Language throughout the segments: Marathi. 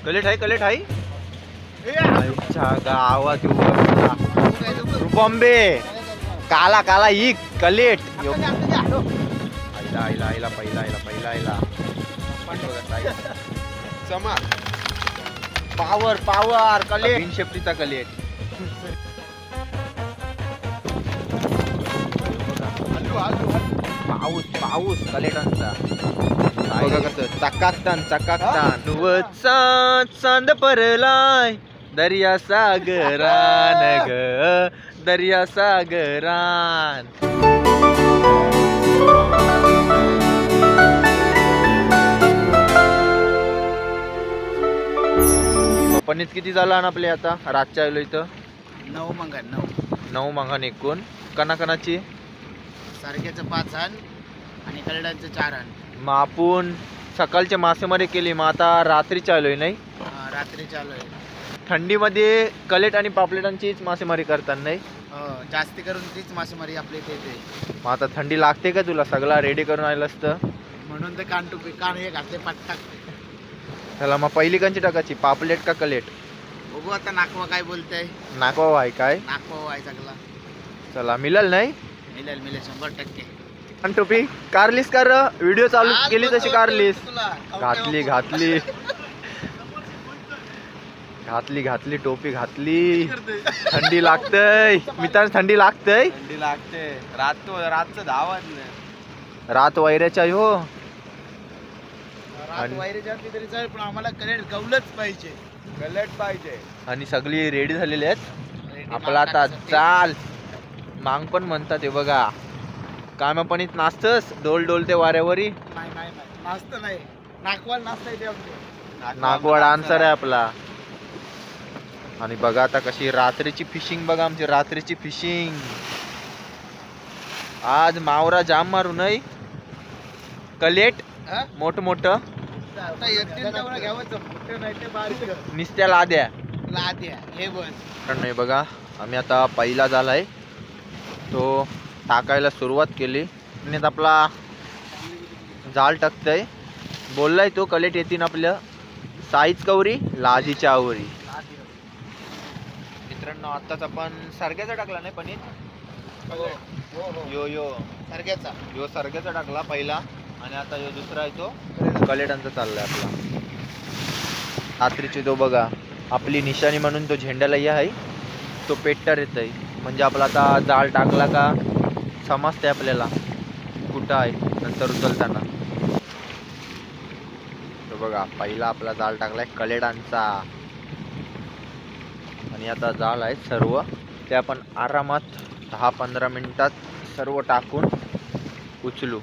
कलेट आहे गावात बॉम्बे काला काला ही कलेट आईला पहिला समा पावर कलेट बिन शेफ्टीचा कलेट पाऊस कलेटांचा बघा कसं चकाकतान चांद परलाय दर्या सागरान ग दर्या सागरान पनीत किती झाला ना आपले आता रातच्या आलो इथं 9 मंगन एकूण कणाकणाची सारख्याचं 5 हन आणि कलेटांचं 4 हन मग आपण सकाळचे मासेमारी केली मग आता रात्री चालूय नाही रात्री चालू आहे थंडीमध्ये कलेट आणि पापलेटांचीच मासेमारी करतात नाही जास्ती करून तीच मासेमारी आपल्या इथे येते मग आता थंडी लागते का तुला सगळा रेडी करून आलं असतं म्हणून ते कान हे घातले पाट चला मग पहिली कंची टाकायची पापलेट का कलेट बघू आता नाकवा काय बोलतंय नाकवा आहे काय नाकवा आहे सगळा चला मिळेल नाही मिळेल 100% आणि टोपी कारलीस कर व्हिडिओ चालू केली तशी कारलीस घातली टोपी घातली थंडी लागतय मित्रांनो थंडी लागते रातचं 10 वाजले रात वैऱ्याच्या हो तरी चालेल पण आम्हाला कलेट पाहिजे आणि सगळी रेडी झालेली आहेत आपला आता चाल मांग पण म्हणतात हे बघा काय मग पण नाचतस डोल ते वाऱ्यावरी नाही नागवा डान्सर आहे आपला आणि बघा आता कशी रात्रीची फिशिंग बघा आमची रात्रीची फिशिंग आज मावरा जाम मारू नाही कलेट मोठ निस्त्या लाद्या हे बघ नाही बघा आम्ही आता पहिला झालाय तो टाकायला सुरुवात केली आणि आपला जाळ टाकतय बोललाय तो कलेट येतील आपलं साईज कवरी लाजीच्या आवरी मित्रांनो आताच आपण सरग्याचा टाकला नाही पनीर यो सरग्याचा टाकला पहिला आणि आता यो दुसरा आहे तो कलेटांचा चाललाय आपला रात्रीची तो बघा आपली निशाणी म्हणून तो झेंड्याला आहे तो पेट्टर येत आहे म्हणजे आपला आता जाळ टाकला का समजते आपल्याला कुठं आहे नंतर उचलताना तो बघा पहिला आपला जाळ टाकलाय कलेटांचा आणि आता जाळ आहे सर्व ते आपण आरामात 10-15 मिनिटात सर्व टाकून उचलू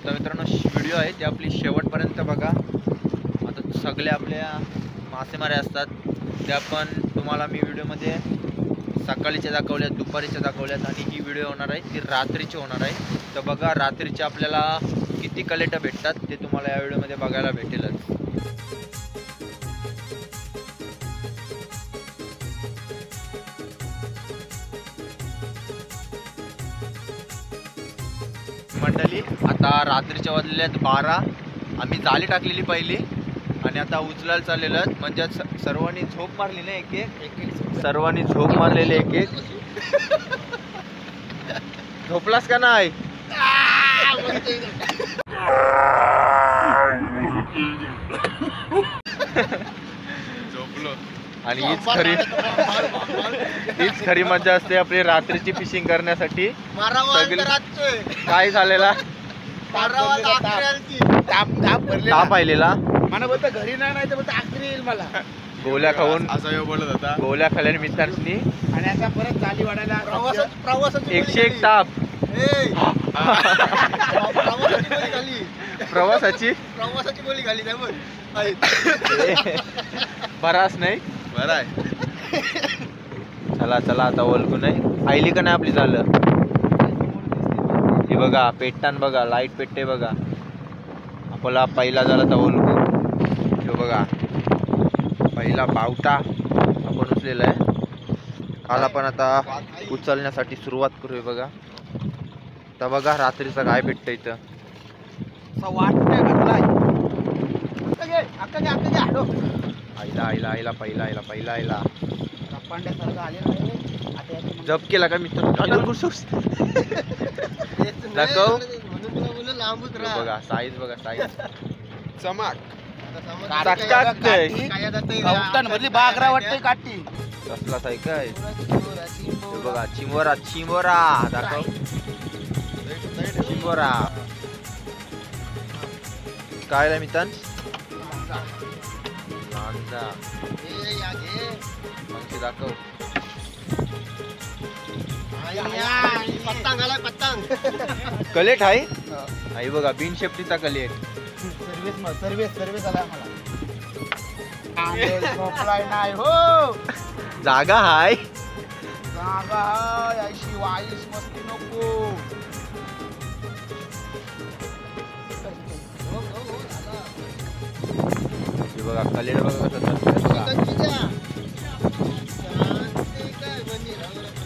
तर मित्रांनो व्हिडिओ आहे ते आपली शेवटपर्यंत बघा आता सगळे आपल्या मासेमाऱ्या असतात ते आपण तुम्हाला मी व्हिडिओमध्ये सकाळीच्या दाखवल्यात दुपारीच्या दाखवल्यात आणि ही व्हिडिओ होणार आहे ती रात्रीची होणार आहे तर बघा रात्रीचे आपल्याला किती कलेट भेटतात ते तुम्हाला या व्हिडिओमध्ये बघायला भेटेलच मंडळी आता रात्रीच्या वाजलेल्यात 12 आम्ही जाळी टाकलेली पहिली आणि आता उचलायला चाललेलं म्हणजे सर्वांनी झोप मारली ना एक सर्वांनी झोप मारलेले एक झोपलास का नाही झोपलो आणि हीच खरी मजा असते आपली रात्रीची फिशिंग करण्यासाठी काय झालेला ताप आलेला मला बोलतो घरी नाही तर बोलतो आखरी येईल मला गोल्या खाऊन असं बोलत होता गोल्या खाल्ल्याने मित्रांनी आणि आता परत चाली वाढायला प्रवासाची 101 ताप प्रवासाची गोळी खाली बराच नाही बरा आहे चला आता ओळखू नाही आईली का नाही आपली झालं हे बघा पेटतान बघा लाईट पेटते बघा आपला पहिला झाला तर ओळखू हे बघा पहिला बावटा आपण उचलेला आहे काल आपण आता उचलण्यासाठी सुरुवात करूया बघा तर बघा रात्रीचा काय भेटतं इथं वाटतंय आईला आईला आईला पहिला आईला पहिला आईला पांड्यासारखं आले नाही आता याचे जप केला का मित्र दाखव म्हणून तुला बोललो लांबच हे राहा. बघा साईज बघा साईज चमक गावठाण मधली बागरा वाटते काठी. कसला साई काय हे बघा चिंबोरा चिंबोरा दाखव चिंबोरा काय रे मित्रांनो मांजा मग दाखव पतंग आलाय पतंग. कलेट आहे आई बघा बिन शेपटीचा कलेट सर्विस आलाय मला. झोपलाय नाही हो जागा हाय जागा हाय अशी वाईस मस्ती नको. हे बघा कलेट बघा कसं बघा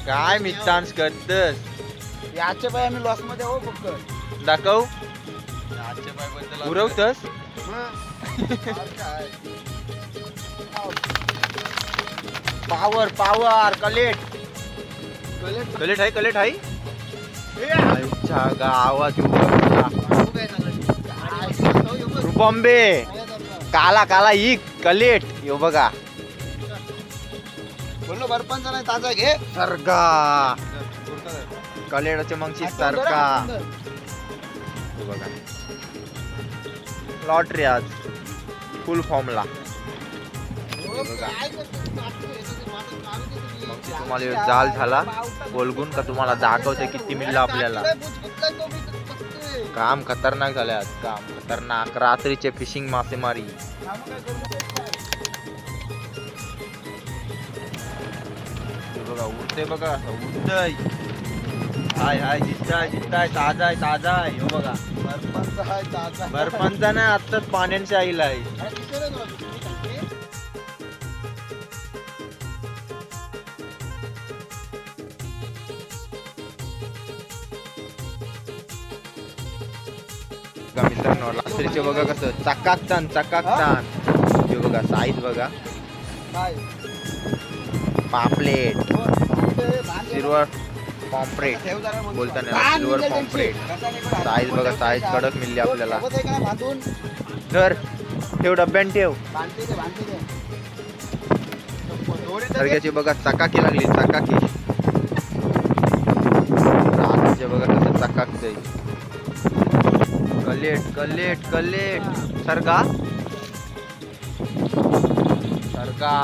काय मित्रांस करतस याचे पाय आम्ही लॉस मध्ये हो फक्त. दाखव उरवतस पावर पावर कलेट कलेट आहे कलेट आहे आईच्या गावात बॉम्बे काला काला इक कलेट यो बघा बोललो बर्फांचा नाही ताजा घे. सरका कलेटाचे मगची सरका हे बघा लॉटरी आज फुल फॉर्मला बघा मग तुम्हाला ह्यो जाल झाला बोलगून का तुम्हाला दाखवते किती मिळलं आपल्याला. काम खतरनाक झाले आज काम खतरनाक रात्रीचे फिशिंग मासेमारी हे बघा उडते बघा उडतय हाय हाय दिसताय दिसताय ताजा आहे हो बघा बर्फांचा आहे ताजा. बर्फांचा नाही आत्ताच पाण्याच्या आईला आहे. अरे किती रे तुला? बघा मित्रांनो रात्रीचे बघा कसं चकाकतान हे बघा साईज बघा काय? पापलेट बांध सिल्वर पॉम्प्रेट ठेव जरा मग. बोलताना बांध सिल्वर निघेल पॉम्प्रेट त्यांची. साईज बघा साईज कडक मिळली आपल्याला. सोबत आहे का नाही बांधून? धर ठेव डब्यान ठेव बांधते ते. दोरी तर सरग्याची बघा चकाकी लागली चकाकी रात्रीचे बघा कसं चकाकतय कलेट कलेट कलेट सरका सरका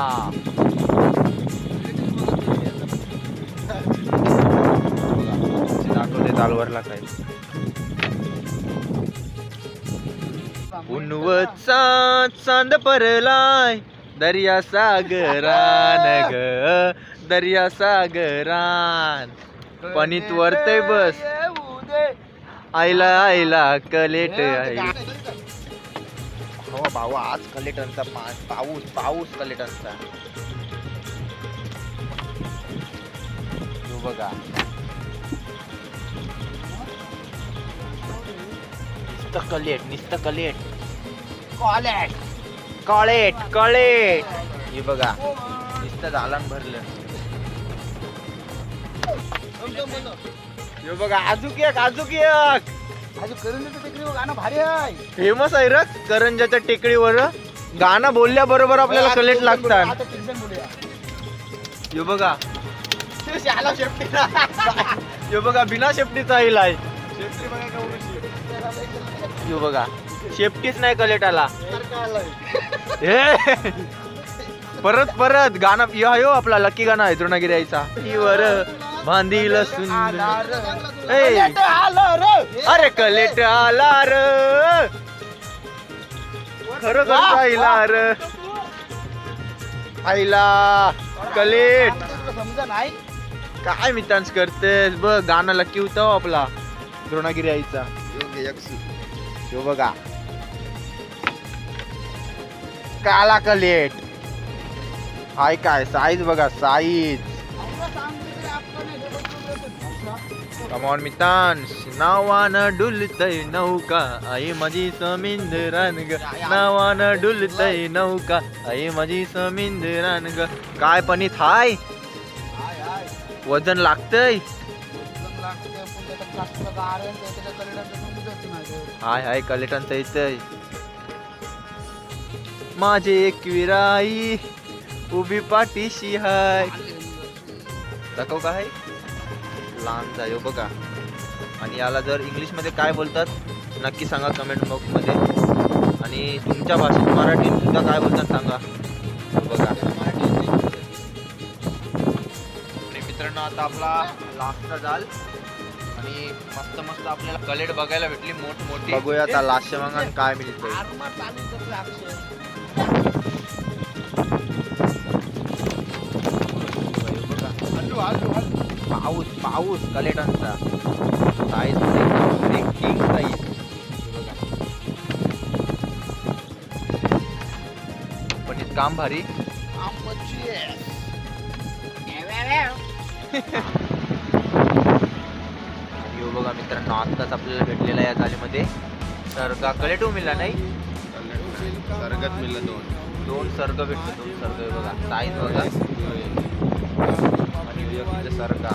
दाखवते तालवरला काय उन्वचा चांद परलाय दर्या सागरान ग दर्या सागरान पणीत वरतय बस आईला आईला कलेट आहे हो भाऊ आज कलेटांचा पाऊस पाऊस कलेटांचा हो बघा नुसतं कलेट नुसतं कलेट कॉलेट. कलेट कलेट हे बघा नुसतं दालन भरलं हे बघा आजूक एक अजून करंजीचं टेकडीवर गाणं भारी आहे. फेमस आहे र करंजाच्या टेकडीवर गाणं बोलल्या बरोबर आपल्याला कलेट लागतात. आता टेन्शन बोलूया. हे बघा ते शाला शेपटीला. हे बघा बिना शेपटीचा येईल आहे शेपटी बघा का उगाच. हे बघा शेपटीच नाही कलेटाला सारखं आलंय. हे परत परत गाणं यो आपला लकी गाणं आहे द्रोणागिरी आईचा वर बांधील सुंदर ए, कलेट आलं रे. अरे कलेट आला र खरं आईला र आईला कलेट तुला समजा नाही. काय मित्रांस करतेस बघ गाणं लकी होतं आपला द्रोणागिरी आईचा यो बघा काला कलेट हाय काय साईज बघा साईज कमॉन मितांश, नावानं डुलतय नौका आई माझी समिंदरान ग, नावानं डुलतय नौका आई माझी समिंदरान ग. काय पणीत हाय वजन लागतय. हाय हाय कलेटांचं येतय. माझे एकविराई उभी पाठीशी हाय. दाखव काय लहान जायो बघा. आणि याला जर इंग्लिश मध्ये काय बोलतात नक्की सांगा कमेंट बॉक्स मध्ये. आणि तुमच्या भाषेत मराठीत सुद्धा काय बोलतात सांगा बघा. आणि मित्रांनो आता आपला लास्टचा जाल आणि मस्त मस्त आपल्याला कलेट बघायला भेटली मोठी. बघूया आता लास्ट मग काय मिळतंय. पाऊस पाऊस कलेटांचा साईज किंग साईज पण इत काम भारी. यो बघा मित्रांनो आत्ताच आपल्याला भेटलेला या जालीमध्ये सर्गा कलेटो मिळला नाही. सर्गात मिळलं दोन सर्ग भेटतो. दोन सर्ग हे बघा साईज बघा. आणि सर्गा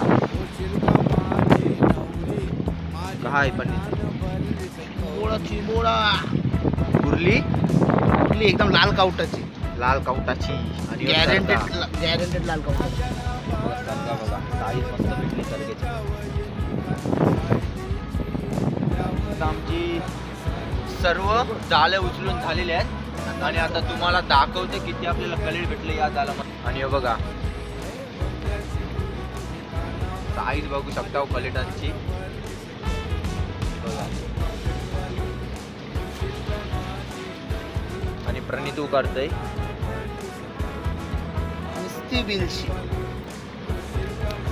काय पण कुर्ली कुर्ली एकदम लाल कावटाची. लाल कावटाची आणि गॅरंटेड लाल कावटाची. सर्गा बघा साईज मस्त भेटली सर्गेची. आमची सर्व जाळे उचलून झालेले आहेत आणि आता तुम्हाला दाखवते किती आपल्याला कलेट भेटले या जाळामध्ये. आणि हे बघा साईज बघू शकता कलेटांची. आणि प्रणितू करतय बिलशी.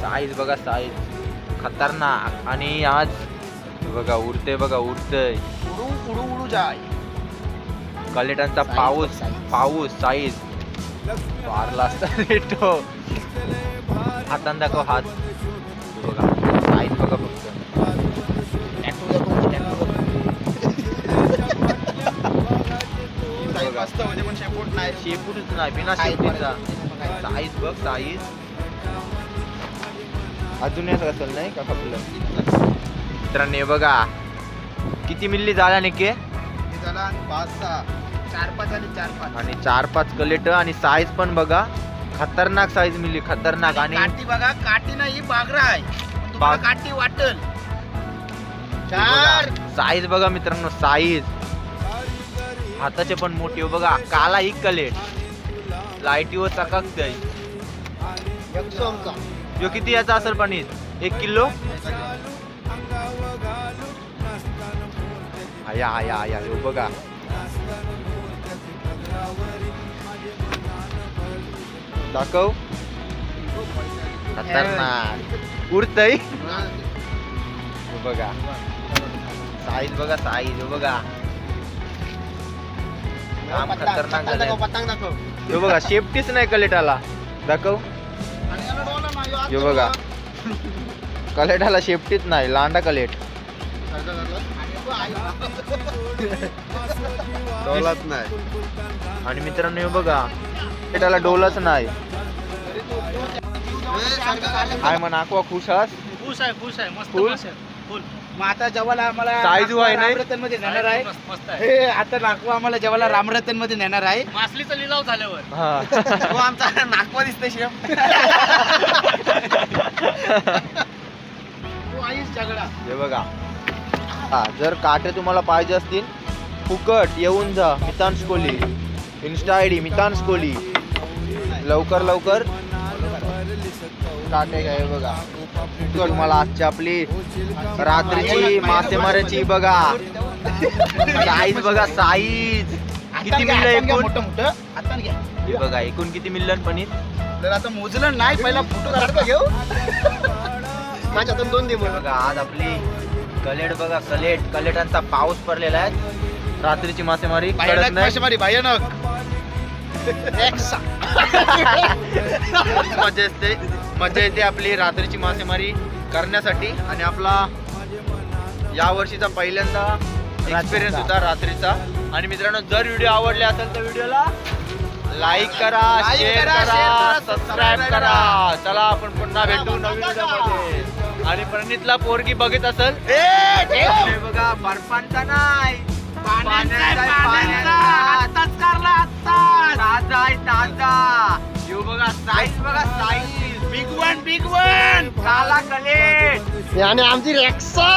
साईज बघा साईज खतरनाक. आणि आज बघा उडते बघा उडतय उडू उडू जाय. कलेटांचा पाऊस पाऊस साईज मारला असता रेटो. हातान दाखव हात बघा साईज बघा फक्त. शेपूटच नाही बिना शेपूटचा. साईज बघ साईज अजून असेल नाही का आपलं. मित्रांनो बघा किती मिल्ली झाला नेके. 4-5 आणि 4-5 कलेट आणि साईज पण बघा खतरनाक साईज मिळली खतरनाक. आणि काठी बघा काठी नाही बागरा आहे. तुम्हाला काठी वाटल. साईज बघा मित्रांनो साईज हाताचे पण मोठे बघा. काला ही कलेट लाईटीवर चकाकतय. यो किती याचा असेल पण 1 किलो. आया आया आया यो बघा दाखव खतरनाक उडतय बघा. साईज बघा साईज बघा काम खतरनाक झालं. पतंग दाखव. यो बघा शेफ्टीच नाही कलेटाला. दाखव यो बघा कलेटाला शेफ्टीच नाही. लांडा कलेट डोलाच नाही. आणि मित्रांनो हे बघा कलेटाला डोलाच नाही. काय म्हणा आकवा खुश आहात. खुश आहे मस्त फुल फुल. मग आता जेवायला आम्हाला साईज आहे नाही रामरतन मध्ये नेणार आहे. हे आता नागवा आम्हाला जेवायला रामरतन मध्ये नेणार आहे. मासलीचा लिलाव झाल्यावर हा आमचा नागवा दिसतोय शेफ. झगडा हे बघा. हा जर काटे तुम्हाला पाहिजे असतील फुकट येऊन जा. Mitansh Kohli Insta ID Mitansh Kohli. लवकर लवकर काटे घ्या. हे बघा तुम्हाला आजची आपली रात्रीची मासेमारीची बघा साईज बघा साईज किती मिळलं एकूण. मोठं मोठं आता घ्या. हे बघा एकूण किती मिळलं पनीर. तर आता मोजलं नाही पहिला फोटो काढतो घेऊ. माझ्या हातात 2 दे. बघा आज आपली कलेट बघा कलेट कलेटांचा पाऊस पडलेला आहे. रात्रीची मासेमारी कडक नाही. मासेमारी भयानक. मजा येते आपली रात्रीची मासेमारी. करण्यासाठी आणि आपला या वर्षीचा पहिल्यांदा एक्सपिरियन्स होता रात्रीचा. आणि मित्रांनो, जर व्हिडिओ आवडले असेल तर व्हिडिओला लाईक करा, शेअर करा, सबस्क्राईब करा. चला आपण पुन्हा भेटू नवीन व्हिडिओमध्ये. आणि प्रणितला पोरगी बघत असेल बघा, बर्फांचा नाही ताजा. येऊ बघा साईज, बघा साईज, बिग वन काला कलेट आणि आमची रेक्सा